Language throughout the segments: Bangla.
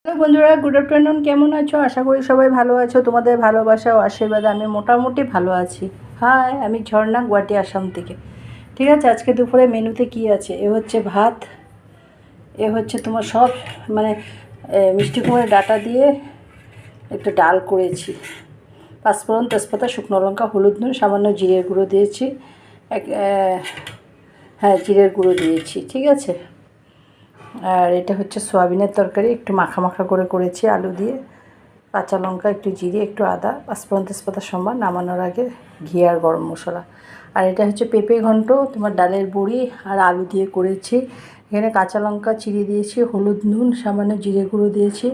হ্যালো বন্ধুরা, গুড আফটারনুন। কেমন আছো? আশা করি সবাই ভালো আছো। তোমাদের ভালোবাসা ও আশীর্বাদে আমি মোটামুটি ভালো আছি। হাই, আমি ঝর্ণা, গুয়াহাটি, আসাম থেকে। ঠিক আছে, আজকে দুপুরে মেনুতে কি আছে? এ হচ্ছে ভাত, এ হচ্ছে তোমার সব মানে মিষ্টি কুমড়োর ডাঁটা দিয়ে একটু ডাল করেছি। পাঁচফোড়ন, তেজপাতা, শুকনো লঙ্কা, হলুদ, নুন, সামান্য জিরের গুঁড়ো দিয়েছি। হ্যাঁ, জিরের গুঁড়ো দিয়েছি। ঠিক আছে। আর এটা হচ্ছে সয়াবিনের তরকারি, একটু মাখা মাখা করে করেছি আলু দিয়ে। কাঁচা লঙ্কা, একটু জিরে, একটু আদা, পাঁচফোড়ন, তেজপাতা সম্বার, নামানোর আগে ঘি আর গরম মশলা। আর এটা হচ্ছে পেঁপে ঘন্ট, তোমার ডালের বড়ি আর আলু দিয়ে করেছি। এখানে কাঁচা লঙ্কা চিড়ে দিয়েছি, হলুদ, নুন, সামান্য জিরে গুঁড়ো দিয়েছি।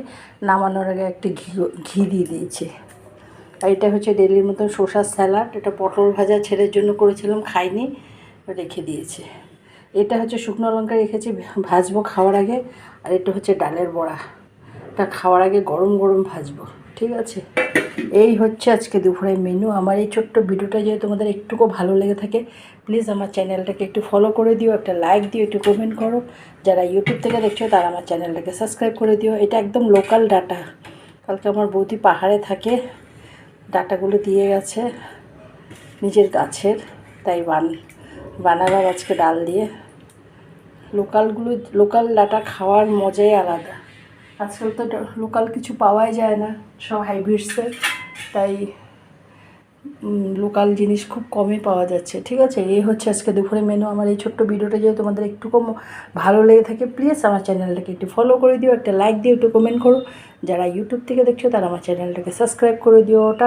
নামানোর আগে একটু ঘি দিয়ে দিয়েছি। আর এটা হচ্ছে ডেলির মতন শসার স্যালাড। এটা পটল ভাজা ছেলের জন্য করেছিলাম, খাইনি, রেখে দিয়েছি। এটা হচ্ছে শুকনো লঙ্কা রেখেছি, ভাজবো খাওয়ার আগে। আর এটা হচ্ছে ডালের বড়া, এটা খাওয়ার আগে গরম গরম ভাজবো। ঠিক আছে, এই হচ্ছে আজকে দুপুরের মেনু। আমার এই ছোট্ট ভিডিওটা যদি তোমাদের একটুকু ভালো লেগে থাকে, প্লিজ আমার চ্যানেলটাকে একটু ফলো করে দিও, একটা লাইক দিও, একটু কমেন্ট করো। যারা ইউটিউব থেকে দেখছো তারা আমার চ্যানেলটাকে সাবস্ক্রাইব করে দিও। এটা একদম লোকাল ডাটা, কালকে আমার বৌদি পাহাড়ে থাকে, ডাটাগুলো দিয়ে গেছে নিজের গাছের, তাই বানালাম আজকে ডাল দিয়ে। লোকাল ডাটা খাওয়ার মজাই আলাদা। আজকাল তো লোকাল কিছু পাওয়াই যায় না, সব হাইব্রিডসের, তাই লোকাল জিনিস খুব কমই পাওয়া যাচ্ছে। ঠিক আছে, এই হচ্ছে আজকে দুপুরে মেনু। আমার এই ছোট্ট ভিডিওটা যদি তোমাদের একটুকু ভালো লেগে থাকে, প্লিজ আমার চ্যানেলটাকে একটু ফলো করে দিও, একটা লাইক দিও, একটু কমেন্ট করো। যারা ইউটিউব থেকে দেখছো তারা আমার চ্যানেলটাকে সাবস্ক্রাইব করে দিও। টাটা।